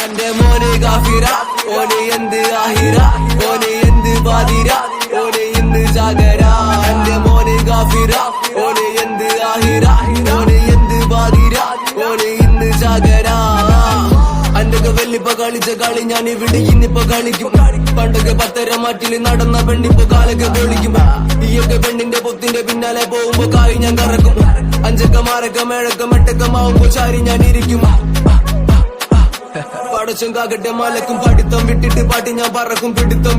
എന്റെ മോനെ ഗാഫിറ ഓനെ എന്ത് ആഹിറ ഓനെ എന്ത് ബാദിര ഓനെ ഇന്ന് ജാഗര എന്റെ മോനെ ഗാഫിറ ഓനെ എന്ത് ആഹിറ ഓനെ എന്ത് ബാദിര ഓനെ ഇന്ന് ജാഗര അന്റൊക്കെ വെല്ലിപ്പ കളിച്ച കളി ഞാൻ ഇവിടെ ഇന്നിപ്പോ കളിക്കും പണ്ടൊക്കെ പത്തര മാറ്റില് നടന്ന പെണ്ണിപ്പോ കാലൊക്കെ പൊളിക്കും ഈയൊക്കെ പെണ്ണിന്റെ പൊത്തിന്റെ പിന്നാലെ പോകുമ്പോ കായ് ഞാൻ കറക്കും അഞ്ചക്ക മാറക്ക മേഴക്ക മെട്ടക്കമാവുമ്പോ ചാരി ഞാൻ ഇരിക്കും പടച്ചും കാകട്ടെ മലക്കും പഠിത്തം വിട്ടിട്ട് പാട്ടി ഞാൻ പറക്കും പിടുത്തം